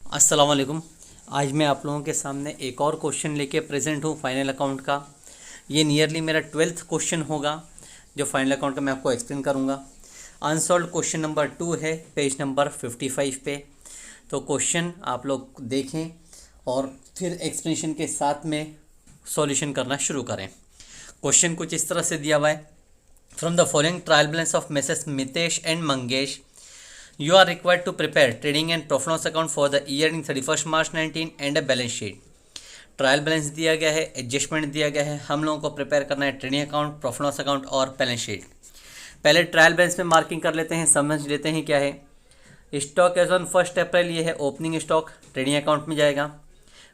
अस्सलाम वालेकुम। आज मैं आप लोगों के सामने एक और क्वेश्चन लेके प्रेजेंट हूँ फाइनल अकाउंट का। ये नियरली मेरा 12th क्वेश्चन होगा जो फाइनल अकाउंट का मैं आपको एक्सप्लेन करूँगा। अनसॉल्व क्वेश्चन नंबर 2 है पेज नंबर 55 पे। तो क्वेश्चन आप लोग देखें और फिर एक्सप्लेनेशन के साथ में सॉल्यूशन करना शुरू करें। क्वेश्चन कुछ इस तरह से दिया हुआ है, from the following trial balance of Mrs Mitesh and Mangesh you are required to prepare trading and profit loss account for the year ending 31st March 19 and a balance sheet। Trial balance दिया गया है, एडजस्टमेंट दिया गया है, हम लोगों को prepare करना है trading account, profit loss account और बैलेंस शीट। पहले ट्रायल बैलेंस में मार्किंग कर लेते हैं, समझ लेते हैं क्या है। स्टॉक एज ऑन 1 अप्रैल ये है ओपनिंग स्टॉक, ट्रेडिंग अकाउंट में जाएगा।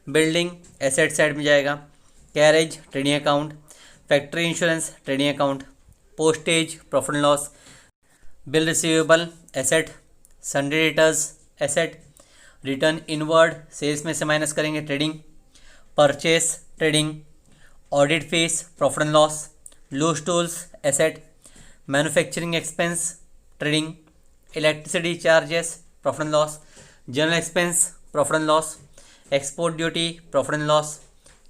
बिल्डिंग एसेट साइड में जाएगा। Carriage trading account. Factory insurance trading account. Postage profit loss. Bill receivable asset. Sundry debtors asset. Return inward sales में से माइनस करेंगे trading. Purchase trading. Audit fees profit and loss. Loose tools asset. Manufacturing expense trading. Electricity charges profit and loss. General expense profit and loss. Export duty profit and loss.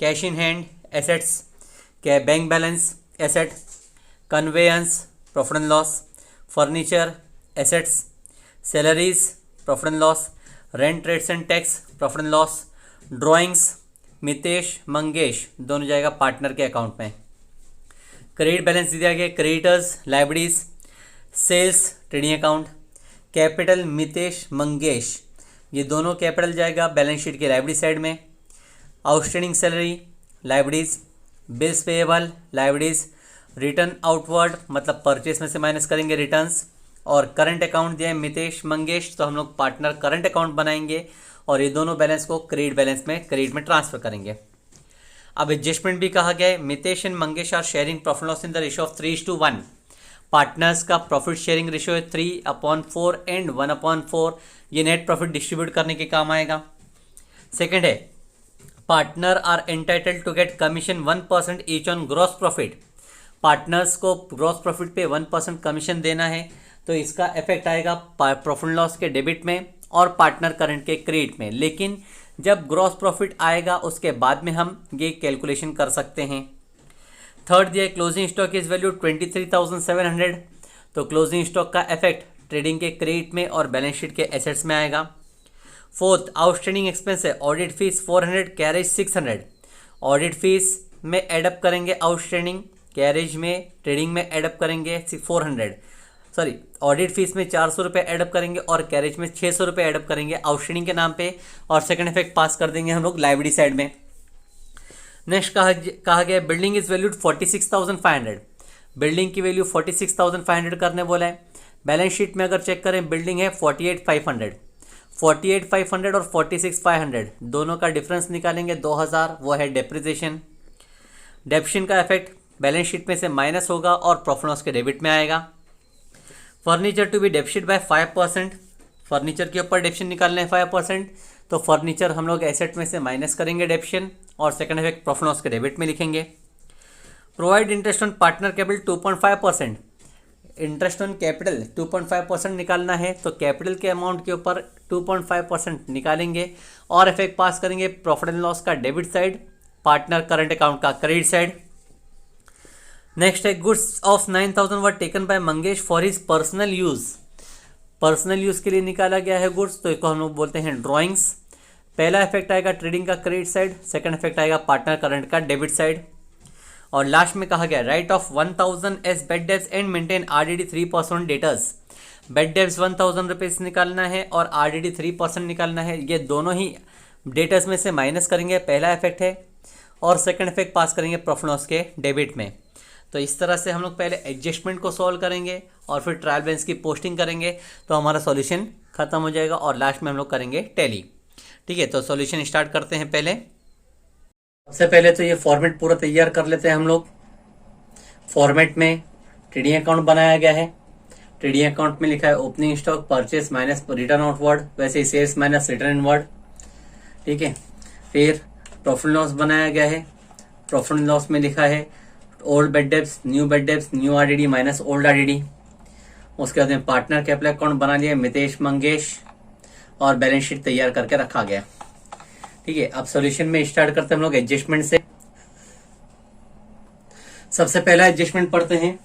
Cash in hand assets. Bank balance asset. Conveyance profit and loss. Furniture assets. Salaries profit and loss. Rent rates and tax profit and loss. Drawings Mitesh Mangesh दोनों जाएगा partner के account में। Credit balance दिया गया creditors liabilities. Sales trading account. Capital Mitesh Mangesh ये दोनों capital जाएगा balance sheet के लाइबिलिटी साइड में। Outstanding salary liabilities. Bills payable liabilities. Return outward मतलब परचेस में से माइनस करेंगे रिटर्न्स। और करंट अकाउंट दिया है मितेश मंगेश, तो हम लोग पार्टनर करंट अकाउंट बनाएंगे और ये दोनों बैलेंस को क्रेडिट में ट्रांसफर करेंगे। अब एडजस्टमेंट भी कहा गया है, Mitesh and Mangesh are sharing profit loss in the ratio of 3:1। Partners का प्रॉफिट शेयरिंग रेशियो है 3/4 एंड 1/4। ये नेट प्रॉफिट डिस्ट्रीब्यूट करने के काम आएगा। सेकेंड है partner are entitled to get commission 1% each on gross profit. Partners को ग्रॉस प्रॉफिट पे 1% कमीशन देना है, तो इसका इफेक्ट आएगा प्रॉफिट लॉस के डेबिट में और पार्टनर करंट के क्रेडिट में। लेकिन जब ग्रॉस प्रॉफिट आएगा उसके बाद में हम ये कैलकुलेशन कर सकते हैं। थर्ड दिया क्लोजिंग स्टॉक इज वैल्यू 23,700, तो क्लोजिंग स्टॉक का इफेक्ट ट्रेडिंग के क्रेडिट में और बैलेंस शीट के एसेट्स में आएगा। फोर्थ आउटस्टैंडिंग एक्सपेंस है audit fees 400, carriage 600। Audit fees में एडअप करेंगे आउटस्टैंडिंग, कैरेज में ट्रेडिंग में एडअप करेंगे 400, सॉरी ऑडिट फीस में 400 रुपये एडअप करेंगे और कैरेज में 600 रुपये एडअप करेंगे आउटस्टैंडिंग के नाम पे, और सेकंड इफेक्ट पास कर देंगे हम लोग लाइबिलिटी साइड में। नेक्स्ट कहा गया बिल्डिंग इज वैल्यूड 46,500। बिल्डिंग की वैल्यू 46,500 करने बोला है। बैलेंस शीट में अगर चेक करें बिल्डिंग है 48,500। 48,500 और 46,500 दोनों का डिफरेंस निकालेंगे 2,000, वो है डेप्रिसिएशन। डेप्शन का इफेक्ट बैलेंस शीट में से माइनस होगा और प्रॉफिट लॉस के डेबिट में आएगा। Furniture to be depreciated by 5%। Furniture के ऊपर डेप्शन निकालना है 5%, तो फर्नीचर हम लोग एसेट में से माइनस करेंगे डेप्शन और सेकंड इफेक्ट प्रॉफिट लॉस के डेबिट में लिखेंगे। Provide interest on partner capital 2.5%। Interest on capital 2.5% निकालना है, तो कैपिटल के अमाउंट के ऊपर 2.5% निकालेंगे और इफेक्ट पास करेंगे प्रॉफिट एंड लॉस का debit side, partner current account का क्रेडिट साइड। नेक्स्ट है goods of 9,000 were taken by Mangesh for his personal use. Personal use के लिए निकाला गया है गुड्स, तो इसको हम लोग बोलते हैं ड्राइंग्स। पहला इफेक्ट आएगा ट्रेडिंग का क्रेडिट साइड, सेकंड इफेक्ट आएगा पार्टनर करंट का डेबिट साइड। और लास्ट में कहा गया write off 1,000 as bad debts and maintain RDD 3% debtors. Bad debts 1,000 rupees निकालना है और RDD 3% निकालना है, ये दोनों ही डेटर्स में से माइनस करेंगे, पहला इफेक्ट है, और सेकंड इफेक्ट पास करेंगे प्रॉफिट लॉस के डेबिट में। तो इस तरह से हम लोग पहले एडजस्टमेंट को सॉल्व करेंगे और फिर ट्रायल बैलेंस की पोस्टिंग करेंगे, तो हमारा सॉल्यूशन खत्म हो जाएगा और लास्ट में हम लोग करेंगे टैली। ठीक है, तो सॉल्यूशन स्टार्ट करते हैं। पहले सबसे पहले तो ये फॉर्मेट पूरा तैयार कर लेते हैं हम लोग। फॉर्मेट में ट्रेडिंग अकाउंट बनाया गया है। ट्रेडिंग अकाउंट में लिखा है opening stock purchase minus return outward, वैसे ही सेल्स माइनस रिटर्न इनवर्ड। ठीक है, फिर प्रॉफिट लॉस बनाया गया है। प्रॉफिट लॉस में लिखा है old bed debts, new bad debts, new RDD minus old RDD। उसके बाद में पार्टनर कैपिटल अकाउंट बना लिया मितेश मंगेश। और बैलेंस शीट तैयार करके रखा गया। ठीक है, अब सॉल्यूशन में स्टार्ट करते हैं हम लोग एडजस्टमेंट से। सबसे पहला एडजस्टमेंट पढ़ते हैं।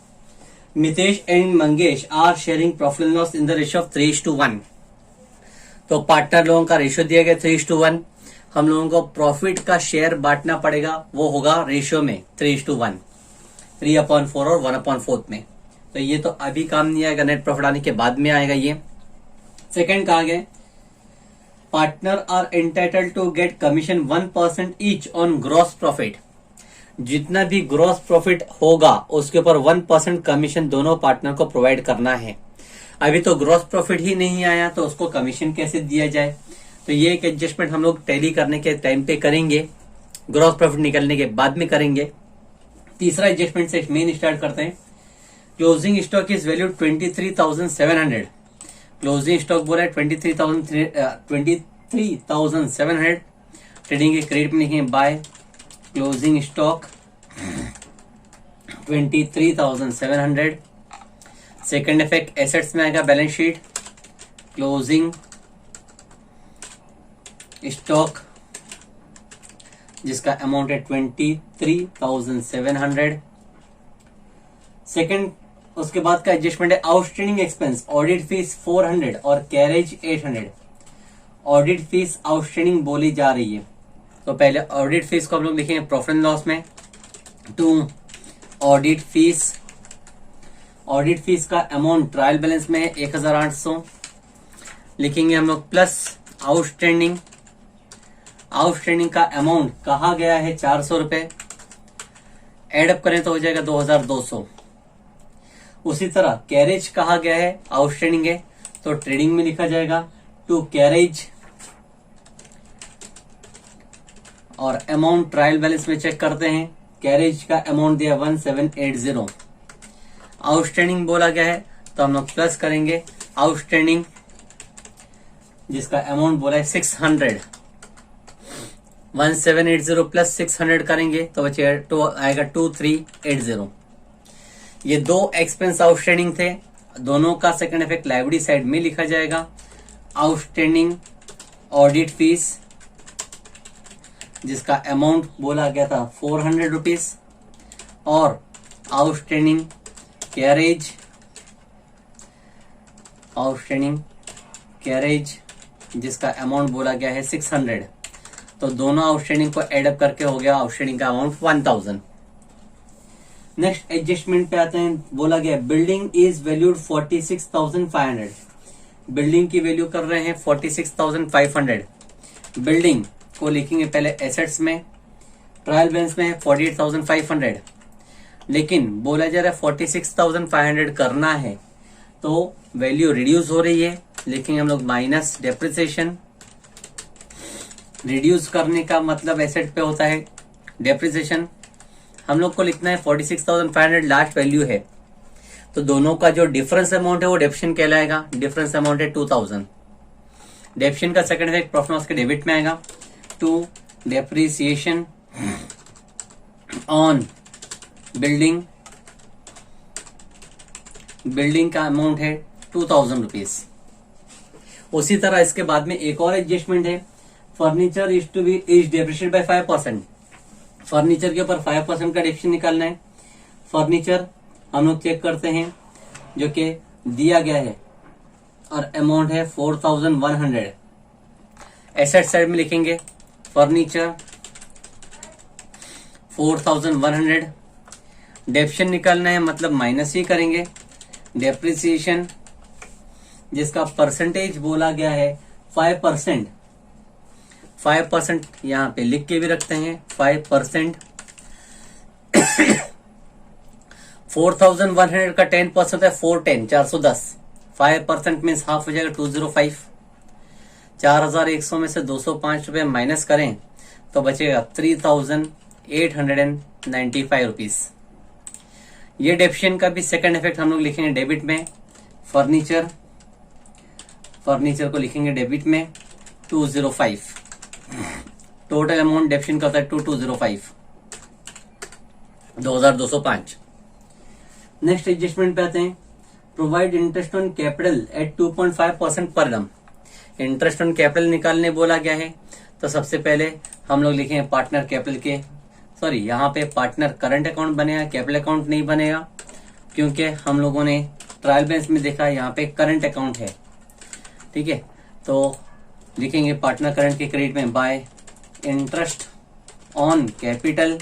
Mitesh and Mangesh are sharing profit and loss in the ratio of 3:1। तो पार्टनर लोगों का रेशियो दिया गया 3:1। हम लोगों को प्रॉफिट का शेयर बांटना पड़ेगा, वो होगा रेशियो में 3:1, 3/4 और 1/4 में। तो ये तो अभी काम नहीं आएगा, नेट प्रॉफिट आने के बाद में आएगा ये। सेकंड कहा गया partner are entitled to get commission 1% each on gross profit. जितना भी ग्रॉस प्रॉफिट होगा उसके ऊपर 1% कमीशन दोनों पार्टनर को प्रोवाइड करना है। अभी तो ग्रॉस प्रॉफिट ही नहीं आया तो उसको कमीशन कैसे दिया जाए, तो ये एक एडजस्टमेंट हम लोग टैली करने के टाइम पे करेंगे, ग्रॉस प्रॉफिट निकलने के बाद में करेंगे। तीसरा एडजस्टमेंट से मेन स्टार्ट करते हैं। Closing stock is valued 23,700। Closing stock बोला है 23,700। ट्रेडिंग के क्रेडिट में लिखेंगे by closing stock 23,700। Second effect assets में आएगा बैलेंस शीट क्लोजिंग स्टॉक जिसका अमाउंट है 23,700। सेकेंड उसके बाद का एडजस्टमेंट है आउटस्टैंडिंग एक्सपेंस ऑडिट फीस 400 और कैरेज 800। ऑडिट फीस आउटस्टैंडिंग बोली जा रही है, तो पहले ऑडिट फीस को हम लोग लिखेंगे प्रॉफिट एंड लॉस में to audit fees. Audit fees का अमाउंट ट्रायल बैलेंस में है 1,800 लिखेंगे हम लोग, प्लस आउटस्टैंडिंग। आउटस्टैंडिंग का अमाउंट कहा गया है 400 रुपए, एडअप करें तो हो जाएगा 2,200। उसी तरह कैरेज कहा गया है आउटस्टैंडिंग है तो ट्रेडिंग में लिखा जाएगा टू कैरेज और अमाउंट ट्रायल बैलेंस में चेक करते हैं। कैरेज का अमाउंट दिया 1780। आउटस्टैंडिंग बोला गया है तो हम लोग प्लस करेंगे आउटस्टैंडिंग जिसका अमाउंट बोला है 600। 1780 प्लस 600 करेंगे तो बचेगा आएगा 2380। ये दो एक्सपेंस आउटस्टैंडिंग थे, दोनों का सेकंड इफेक्ट लायबिलिटी साइड में लिखा जाएगा। आउटस्टैंडिंग ऑडिट फीस जिसका अमाउंट बोला गया था 400 रुपीज और आउटस्टैंडिंग कैरेज जिसका अमाउंट बोला गया है 600। तो दोनों आउटस्टैंडिंग को एडअप करके हो गया आउटस्टैंडिंग का अमाउंट 1000। नेक्स्ट एडजस्टमेंट पे आते हैं। बोला गया बिल्डिंग इज वैल्यूड 46,500। बिल्डिंग की वैल्यू कर रहे हैं 46,500। बिल्डिंग को लिखेंगे पहले एसेट्स में, ट्रायल बैलेंस में 48,500, लेकिन बोला जा रहा है 46,500 करना है तो वैल्यू रिड्यूस हो रही है, लिखेंगे हम लोग माइनस डेप्रिसिएशन। रिड्यूस करने का मतलब एसेट पे होता है डेप्रिसिएशन। हम लोग को लिखना है 46,500 लास्ट वैल्यू है, तो दोनों का जो डिफरेंस अमाउंट है वो डेप्रिसिएशन कहलाएगा। डिफरेंस अमाउंट है 2000। डेप्रिसिएशन का सेकंड इफेक्ट प्रॉफिट लॉस के डेबिट में आएगा to depreciation on building. Building का अमाउंट है 2000 रुपीज। उसी तरह इसके बाद में एक और एडजस्टमेंट है। Furniture is depreciated by 5%। Furniture के ऊपर 5% का डेप्रिसिएशन निकालना है। फर्नीचर हम लोग चेक करते हैं जो कि दिया गया है और अमाउंट है 4100। एसेट साइड में लिखेंगे फर्नीचर 4100। डेप्रिसिएशन निकालना है मतलब माइनस ही करेंगे। डेप्रिसिएशन जिसका परसेंटेज बोला गया है 5%। 5% यहां पे लिख के भी रखते हैं 5%। 4100 का 10% होता है 410, 410। 5% मीन्स हाफ हो जाएगा 205। 4100 में से 205 रुपए माइनस करें तो बचेगा 3895 रुपीज। ये डेप्रिसिएशन का भी सेकंड इफेक्ट हम लोग लिखेंगे डेबिट में। फर्नीचर को लिखेंगे डेबिट में 205। टोटल अमाउंट डेप्रिसिएशन का होता है 2205, 2205। नेक्स्ट एडजस्टमेंट पे आते हैं। Provide interest on capital eight 2.5% per annum. Interest on capital निकालने बोला गया है, तो सबसे पहले हम लोग लिखेंगे पार्टनर कैपिटल के, सॉरी यहाँ पे पार्टनर करंट अकाउंट बनेगा, कैपिटल अकाउंट नहीं बनेगा, क्योंकि हम लोगों ने ट्रायल बैलेंस में देखा यहाँ पे करंट अकाउंट है। ठीक है, तो लिखेंगे पार्टनर करंट के क्रेडिट में bye interest on capital.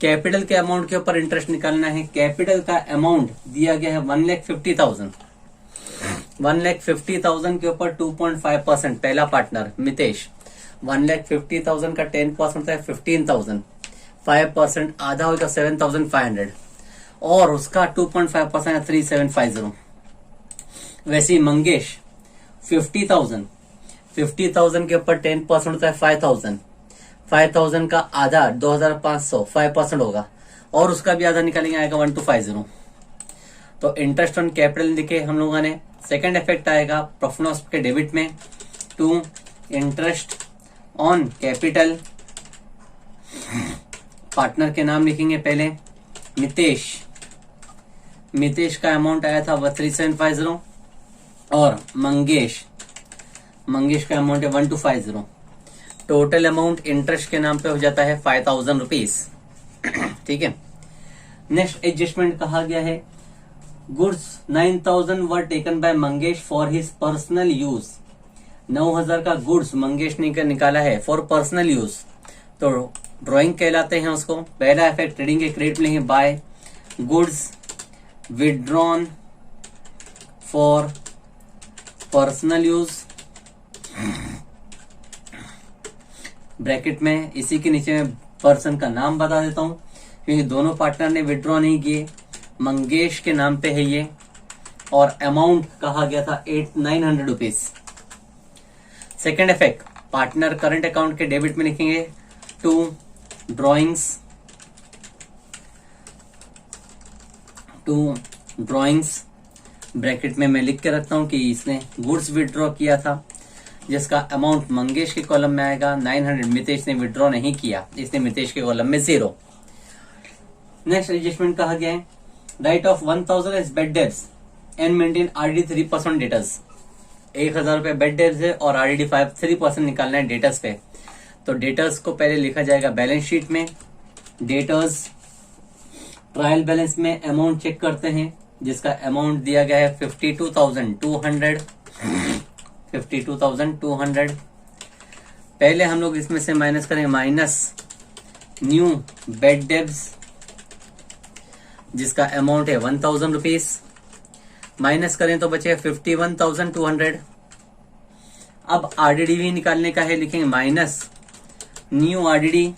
Capital के अमाउंट के ऊपर इंटरेस्ट निकालना है। कैपिटल का अमाउंट दिया गया है 1,50,000। 1,50,000 के ऊपर 2.5%। पहला पार्टनर मितेश, 1,50,000 का 10% होता है 15,000, 5% आधा होगा 7,500 और उसका 2.5% है 3,750। वैसे ही मंगेश 50,000 के ऊपर 10% होता है 5,000 का आधा 2,500, 5% होगा और उसका भी आधा निकालेंगे, आएगा 1,250। तो इंटरेस्ट ऑन कैपिटल लिखे हम लोगों ने। सेकंड इफेक्ट आएगा प्रॉफिट लॉस के डेबिट में, to interest on capital. Partner के नाम लिखेंगे पहले मितेश का अमाउंट आया था 3,750 और मंगेश का अमाउंट है 1,250। टोटल अमाउंट इंटरेस्ट के नाम पे हो जाता है 5,000 रुपीज। ठीक है, नेक्स्ट एडजस्टमेंट कहा गया है goods 9,000 were taken by Mangesh for his personal use. 9,000 का गुड्स मंगेश ने निकाला है फॉर पर्सनल यूज, तो ड्राइंग कहलाते हैं उसको। पहला इफेक्ट ट्रेडिंग के क्रेडिट में है by goods withdrawn for personal use, bracket में इसी के नीचे में पर्सन का नाम बता देता हूं क्योंकि दोनों पार्टनर ने विड्रॉ नहीं किए, मंगेश के नाम पे है ये और अमाउंट कहा गया था 900 rupees. Second effect partner current account के डेबिट में लिखेंगे टू ड्रॉइंग्स, ब्रैकेट में मैं लिख के रखता हूं कि इसने गुड्स विड्रॉ किया था जिसका अमाउंट मंगेश के कॉलम में आएगा 900। मितेश ने विड्रॉ नहीं किया इसलिए मितेश के कॉलम में 0। नेक्स्ट एडजस्टमेंट कहा गया है write off 1,000 as bad debts and maintain RD 3% debtors. 1,000 रुपए बेड डेब्स है और आरडी 3% निकालना है डेटर्स पे। तो डेटर्स को पहले लिखा जाएगा बैलेंस शीट में। डेटर्स ट्रायल बैलेंस में अमाउंट चेक करते हैं जिसका अमाउंट दिया गया है 52,200। पहले हम लोग इसमें से माइनस करेंगे माइनस न्यू बेड डेब्स जिसका अमाउंट है 1,000 रुपीज, माइनस करें तो बचेगा 51,200। अब आरडीडी भी निकालने का है, लिखेंगे माइनस न्यू आरडीडी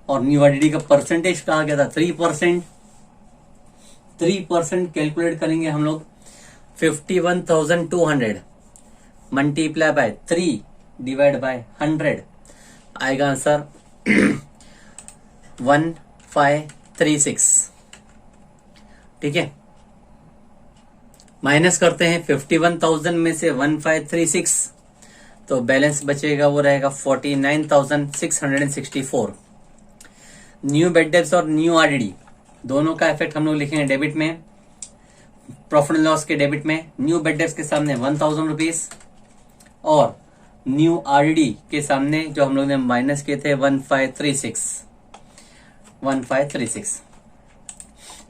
और न्यू आरडीडी का परसेंटेज कहा गया था 3%। 3% कैलकुलेट करेंगे हम लोग 51,200 मल्टीप्लाई बाय 3 डिवाइड बाय 100 आएगा आंसर 1536। ठीक है, माइनस करते हैं 51,000 में से 1536 तो बैलेंस बचेगा वो रहेगा 49,664। न्यू बेड डेब्स और न्यू आरडीडी दोनों का इफेक्ट हम लोग लिखेंगे डेबिट में। प्रॉफिट एंड लॉस के डेबिट में न्यू बेड डेब्स के सामने 1,000 रुपीज और न्यू आरडीडी के सामने जो हम लोग ने माइनस किए थे 1536।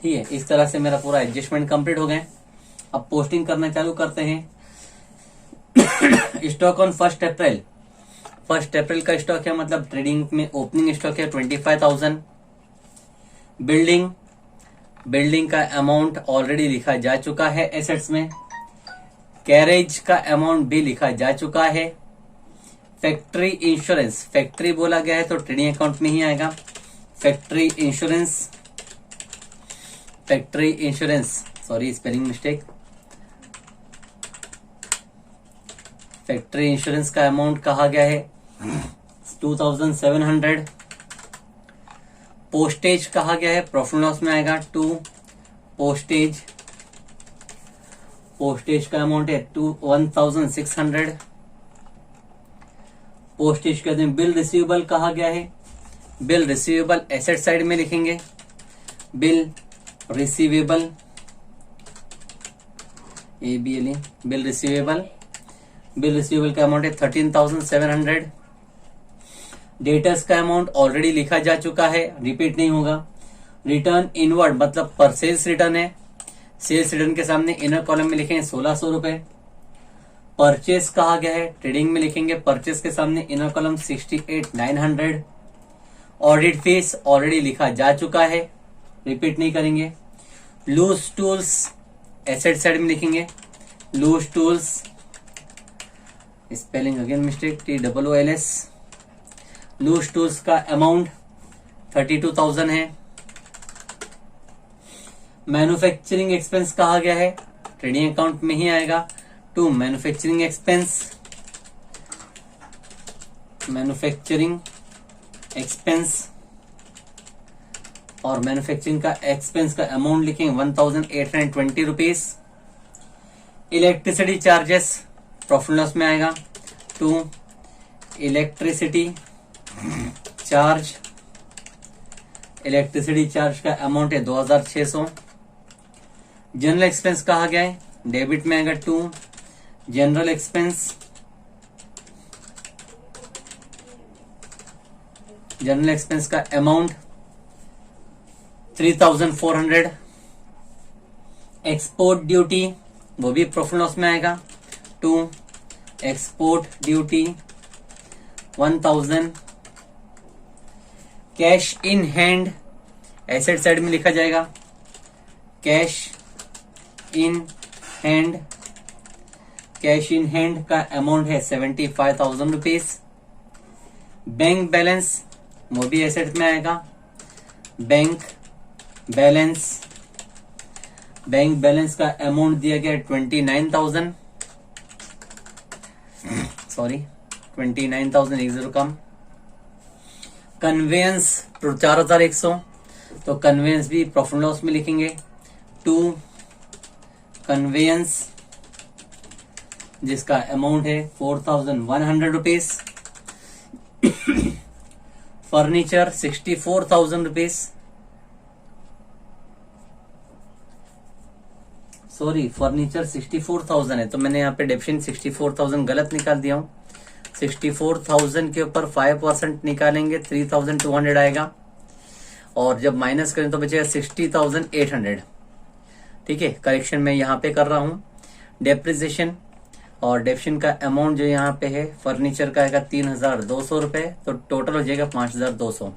ठीक है, इस तरह से मेरा पूरा एडजस्टमेंट कंप्लीट हो गए। अब पोस्टिंग करना चालू करते हैं। स्टॉक ऑन 1 अप्रैल। 1 अप्रैल का स्टॉक है मतलब ट्रेडिंग में ओपनिंग स्टॉक है 25,000। बिल्डिंग का अमाउंट ऑलरेडी लिखा जा चुका है एसेट्स में। कैरेज का अमाउंट भी लिखा जा चुका है। फैक्ट्री इंश्योरेंस, फैक्ट्री बोला गया है तो ट्रेडिंग अकाउंट में ही आएगा। Factory insurance sorry spelling mistake. Factory insurance का अमाउंट कहा गया है 2,700। पोस्टेज कहा गया है प्रॉफिट लॉस में आएगा 2 पोस्टेज का अमाउंट है 1,600। पोस्टेज के दिन बिल रिसीवेबल कहा गया है। बिल रिसीवेबल एसेट साइड में लिखेंगे। Bill receivable ABLE bill receivable का अमाउंट है 13,700। डेटर्स का अमाउंट ऑलरेडी लिखा जा चुका है, रिपीट नहीं होगा। रिटर्न इनवर्ड मतलब परचेज रिटर्न है, सेल्स रिटर्न के सामने इनर कॉलम में लिखेंगे 1600 रुपए। परचेस कहा गया है, ट्रेडिंग में लिखेंगे परचेस के सामने inner column 68,900। Audit fees already लिखा जा चुका है, रिपीट नहीं करेंगे। लूज टूल्स एसेट साइड में लिखेंगे loose tools, spelling again mistake, TOOLS। Loose tools का अमाउंट 32,000 है। मैन्युफैक्चरिंग एक्सपेंस कहा गया है, ट्रेडिंग अकाउंट में ही आएगा। टू मैन्युफैक्चरिंग एक्सपेंस और मैन्युफैक्चरिंग का एक्सपेंस का अमाउंट लिखेंगे 1,820 rupees. Electricity charges profit loss में आएगा। टू इलेक्ट्रिसिटी चार्ज का अमाउंट है 2,600। जनरल एक्सपेंस कहा गया है, डेबिट में आएगा। टू जनरल एक्सपेंस का अमाउंट 3,400। एक्सपोर्ट ड्यूटी वो भी प्रॉफिट लॉस में आएगा। To export duty 1,000। Cash in hand asset side में लिखा जाएगा, कैश इन हैंड का अमाउंट है 75,000 रुपीज। बैंक बैलेंस वो भी एसेट में आएगा। बैंक बैलेंस का अमाउंट दिया गया है 29,000, सॉरी 29,000 एक जीरो कम। कन्वेंस 4,100, तो कन्वेंस भी प्रॉफिट लॉस में लिखेंगे। टू कन्वेंस जिसका अमाउंट है 4,100 rupees. Furniture 64,000 rupees, sorry furniture 64,000 है, तो मैंने यहाँ पे डेफिनेशन 64,000 गलत निकाल दिया हूँ। 64,000 के ऊपर 5% निकालेंगे 3,200 आएगा, और जब माइनस करें तो बचेगा 60,800। ठीक है, करेक्शन मैं यहाँ पे कर रहा हूँ। डेप्रिसिएशन और डेप्शन का अमाउंट जो यहाँ पे है, फर्नीचर का आएगा 3,200 रुपए, तो टोटल हो जाएगा 5,200।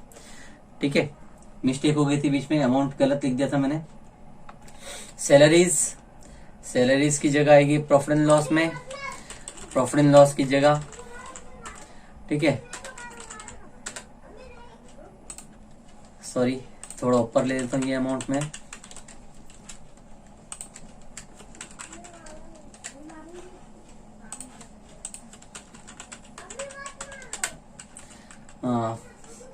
ठीक है, मिस्टेक हो गई थी बीच में, अमाउंट गलत लिख दिया था मैंने। सैलरीज की जगह आएगी प्रॉफिट एंड लॉस में, प्रॉफिट एंड लॉस की जगह। ठीक है, सॉरी थोड़ा ऊपर ले लेता हूँ ये अमाउंट में।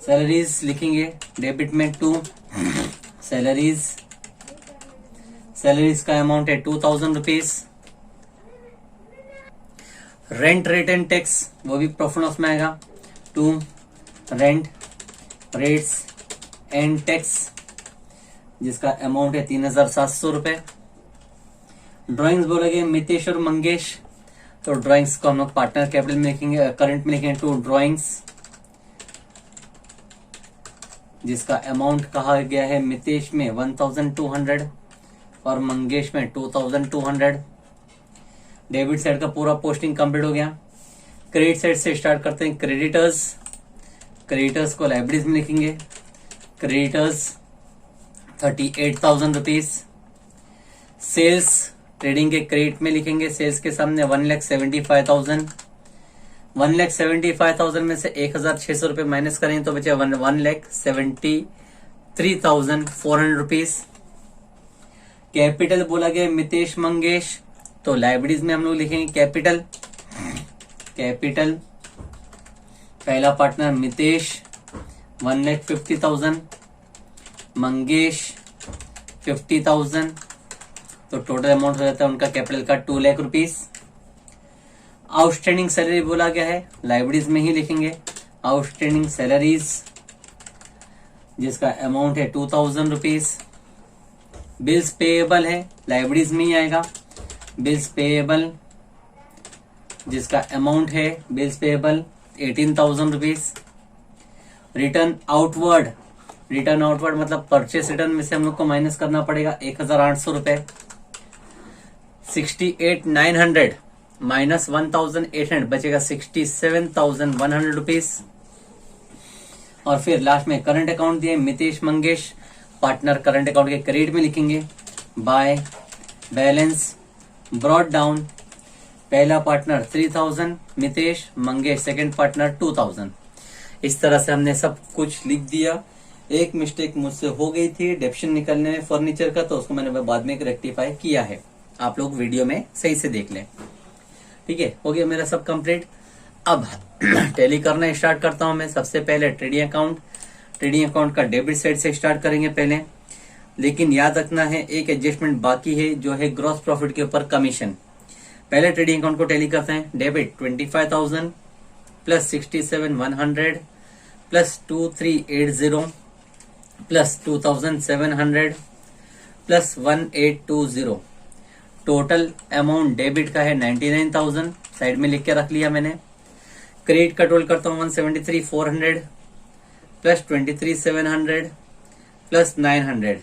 सैलरीज लिखेंगे डेबिट में। टू सैलरीज का अमाउंट है 2,000 rupees. Rent rate and tax वो भी प्रॉफिट लॉस में आएगा। To rent rates and tax जिसका अमाउंट है 3,700 रुपए। ड्राइंग्स बोलेंगे मितेश और मंगेश, तो ड्राइंग्स को हम लोग पार्टनर कैपिटल में लिखेंगे, करंट में लिखेंगे। टू ड्राइंग्स जिसका अमाउंट कहा गया है मितेश में 1,200 और मंगेश में 2,200। डेबिट साइड का पूरा पोस्टिंग कंप्लीट हो गया। क्रेडिट साइड से स्टार्ट करते हैं। क्रेडिटर्स को लाइब्रेरीज में लिखेंगे। Creditors 38,000 rupees. सेल्स ट्रेडिंग के क्रेडिट में लिखेंगे, सेल्स के सामने 1,75,000। 1,75,000 में से 1,600 रुपए माइनस करें तो बचे 1,73,400 रुपीज। कैपिटल बोला गया मितेश मंगेश, तो लाइब्रेरीज में हम लोग लिखेंगे कैपिटल पहला पार्टनर मितेश 1,50,000, मंगेश 50,000, तो टोटल अमाउंट हो जाता है उनका कैपिटल का 2 लाख रुपीज। आउटस्टैंडिंग सैलरी बोला गया है, लाइब्रेरीज में ही लिखेंगे आउटस्टैंडिंग सैलरीज जिसका अमाउंट है 2,000 रुपीज। बिल्स पेएबल है, लाइब्रेरीज में ही आएगा। बिल्स पेएबल जिसका अमाउंट है bills payable 18,000 rupees. Return outward मतलब परचेस रिटर्न में से हम लोग को माइनस करना पड़ेगा 1,800 रुपए। 68,900 माइनस 1,800 बचेगा 67,100 रुपीज। और फिर लास्ट में करंट अकाउंट दिए Mitesh Mangesh partner, current account के क्रेडिट में लिखेंगे बाय बैलेंस ब्रॉट डाउन, पहला partner 3,000 Mitesh Mangesh, second partner 2,000। इस तरह से हमने सब कुछ लिख दिया। एक मिस्टेक मुझसे हो गई थी डेप्शन निकलने में फर्नीचर का, तो उसको मैंने बाद में रेक्टिफाई किया है, आप लोग वीडियो में सही से देख लें। ठीक है, हो गया मेरा सब कंप्लीट। अब टैली करना स्टार्ट करता हूं मैं। सबसे पहले ट्रेडिंग अकाउंट का डेबिट साइड से स्टार्ट करेंगे पहले, लेकिन याद रखना है एक एडजस्टमेंट बाकी है जो है ग्रॉस प्रॉफिट के ऊपर कमीशन। पहले ट्रेडिंग अकाउंट को टैली करते हैं। Debit 25,000 plus 67,100 plus 2,380 plus 2,700 plus 1,820। Total amount debit का है 99,000, साइड में लिख के रख लिया मैंने। क्रेडिट का टोटल करता हूं 173,400 प्लस 23,700 प्लस 900,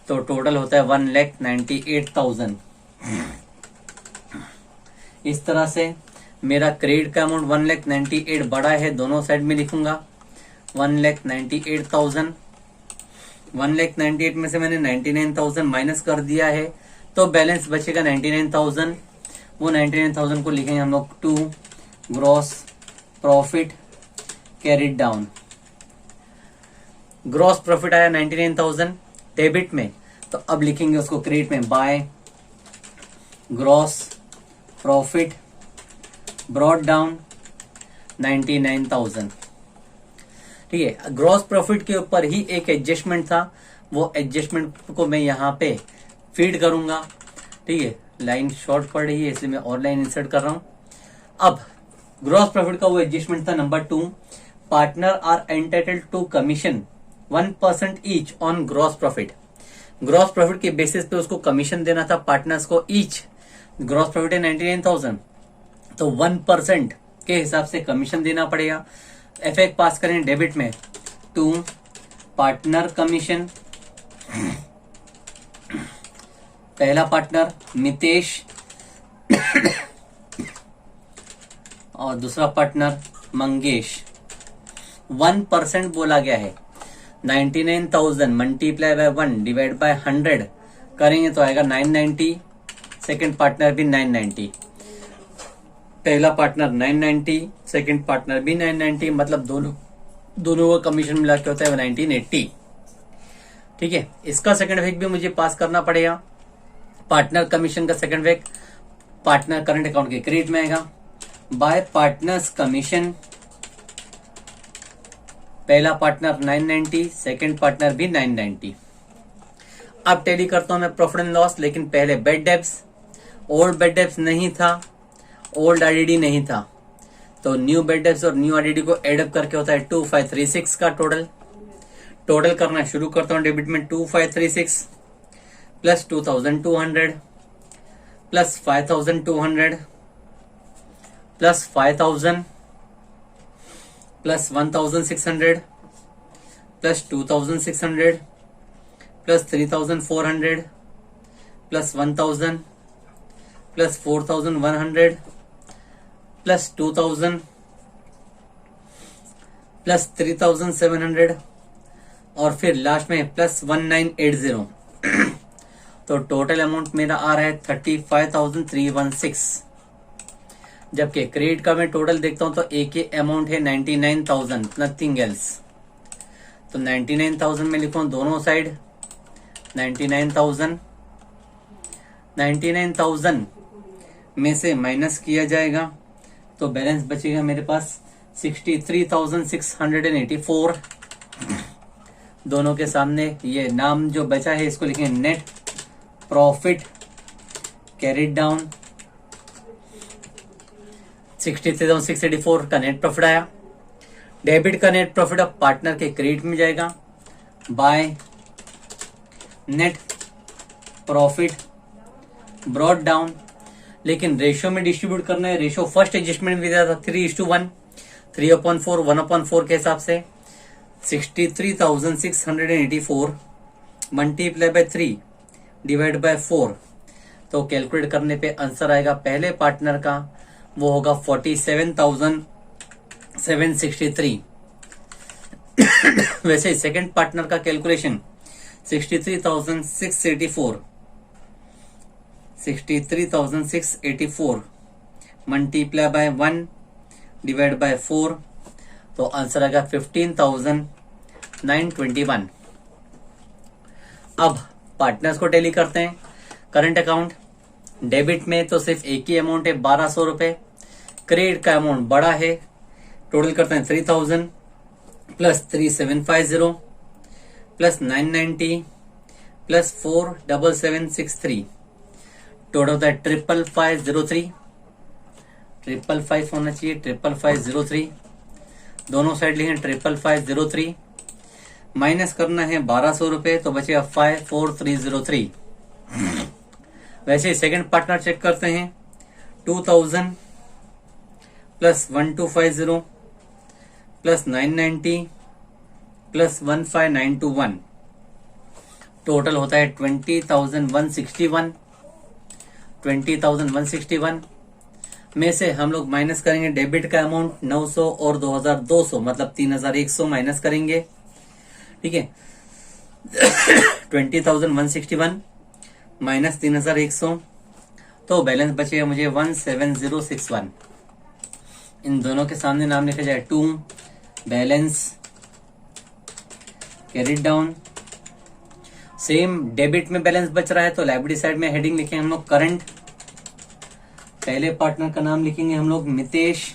तो टोटल होता है 1,98,000। इस तरह से मेरा क्रेडिट का अमाउंट 1,98,000 बड़ा है, दोनों साइड में लिखूंगा 1,98,000। 1,98,000 में से मैंने 99,000 माइनस कर दिया है, तो बैलेंस बचेगा 99,000। वो 99,000 को लिखेंगे हम लोग to gross profit carried down. Gross profit आया 99,000 डेबिट में, तो अब लिखेंगे उसको क्रेडिट में by gross profit brought down 99,000। ठीक है, ग्रॉस प्रॉफिट के ऊपर ही एक एडजस्टमेंट था, वो एडजस्टमेंट को मैं यहाँ पे फीड करूंगा। ठीक है, लाइन शॉर्ट पड़ रही है इसलिए मैं और लाइन इंसर्ट कर रहा हूं। अब ग्रॉस प्रॉफिट का वो एडजस्टमेंट था number 2, partner are entitled to commission 1% each on gross profit. Gross profit के बेसिस पे उसको कमीशन देना था पार्टनर्स को ईच। ग्रॉस प्रॉफिट है 99,000, तो 1% के हिसाब से कमीशन देना पड़ेगा। इफेक्ट पास करें डेबिट में टू पार्टनर कमीशन, पहला पार्टनर मितेश और दूसरा पार्टनर मंगेश। 1% बोला गया है। 99,000 मल्टीप्लाई बाय 1 डिवाइड बाय 100 करेंगे तो आएगा 990। सेकंड पार्टनर भी 990, पहला पार्टनर 990, सेकंड पार्टनर भी 990, मतलब दोनों का कमीशन मिला के होता है 1980। ठीक है, इसका सेकंड इफेक्ट भी मुझे पास करना पड़ेगा। पार्टनर कमीशन का second effect partner current account के क्रेडिट में आएगा बाय पार्टनर्स कमीशन। पहला पार्टनर 990, सेकंड पार्टनर भी 990। अब टैली करता हूं मैं प्रॉफिट एंड लॉस, लेकिन पहले bed debts. Old bed debts नहीं था, ओल्ड आईडीडी नहीं था, तो न्यू बेड डेब्ट्स और न्यू आईडीडी को एडअप करके होता है 2536 का टोटल करना शुरू करता हूं। डेबिट में 2536 plus 2,200 plus 5,200 plus 5,000 plus 1,600 plus 2,600 plus 3,400 plus 1,000 plus 4,100 plus 2,000 plus 3,700 और फिर लास्ट में प्लस 1,980। तो टोटल अमाउंट मेरा आ रहा है 35,316। जबकि क्रेडिट का मैं टोटल देखता हूं तो एक ही अमाउंट है 99,000, नथिंग एल्स। तो 99,000 में लिखूं दोनों साइड 99,000। 99,000 में से माइनस किया जाएगा तो बैलेंस बचेगा मेरे पास 63,684। दोनों के सामने ये नाम जो बचा है इसको लिखेंगे नेट प्रॉफिट कैरिड डाउन। 63,684 का नेट प्रॉफिट आया। डेबिट का नेट प्रॉफिट अब पार्टनर के क्रेडिट में जाएगा by net profit brought down. लेकिन रेशियो में डिस्ट्रीब्यूट करना है। रेशियो फर्स्ट एडजस्टमेंट में दिया था 3:1, 3/4, 1/4 के हिसाब से 63,684 मल्टीप्लाई बाय 3 डिवाइड बाय 4। तो कैलकुलेट करने पे आंसर आएगा पहले पार्टनर का वो होगा 47,763। वैसे सेकंड पार्टनर का calculation 63,684 multiply by 1 divide by 4। तो आंसर आएगा 15,921। अब पार्टनर्स को टैली करते हैं। करंट अकाउंट डेबिट में तो सिर्फ एक ही अमाउंट है 1200 रुपए। क्रेडिट का अमाउंट बड़ा है, टोटल करते हैं 3000 प्लस 3750 प्लस 990 प्लस 47763। टोटल होता है 55503। 555 होना चाहिए, 55503। दोनों साइड लिखें 55503। माइनस करना है 1200 रुपए तो बचेगा 54303। वैसे सेकंड पार्टनर चेक करते हैं 2000 प्लस 1250 प्लस 990 प्लस 15921। टोटल होता है 20,161। 20,161 में से हम लोग माइनस करेंगे डेबिट का अमाउंट 900 और 2200 मतलब 3100 माइनस करेंगे। ठीक है 20,161 माइनस 3100 तो बैलेंस बचेगा मुझे 17061। इन दोनों के सामने नाम लिखा जाए to balance carried down. Same debit में बैलेंस बच रहा है तो लायबिलिटी साइड में हेडिंग लिखेंगे हम लोग करंट। पहले पार्टनर का नाम लिखेंगे हम लोग मितेश,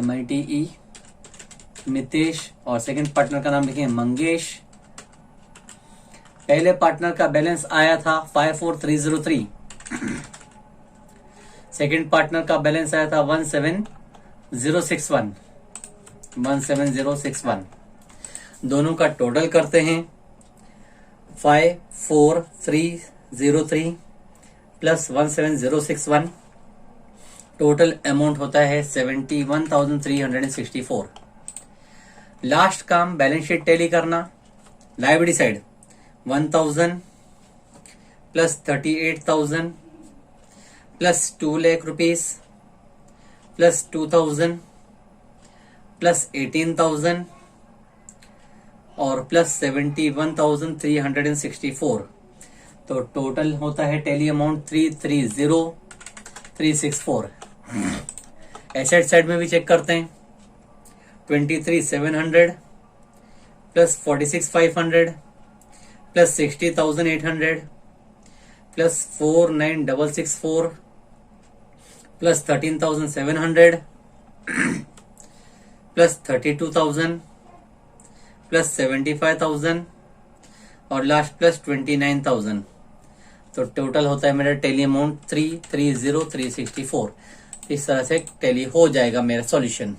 MITE मितेश, और सेकंड पार्टनर का नाम लिखेंगे मंगेश। पहले पार्टनर का बैलेंस आया था 54303। सेकंड पार्टनर का बैलेंस आया था 17061। 17061 दोनों का टोटल करते हैं 54303 प्लस 17061। टोटल अमाउंट होता है 71,364। लास्ट काम बैलेंस शीट टैली करना। Liability side 1000 plus 38,000 plus 2 lakh rupees plus 2000 plus 18,000 और प्लस 71,364। तो टोटल होता है टैली अमाउंट 330,364। एसेट साइड में भी चेक करते हैं 23,700 plus 46,500 plus 60,800 plus 49,664 plus 13,700 plus 32,000 plus 75,000 और लास्ट प्लस 29,000। तो टोटल होता है मेरा टैली अमाउंट 330,364। इस तरह से टैली हो जाएगा मेरा सॉल्यूशन।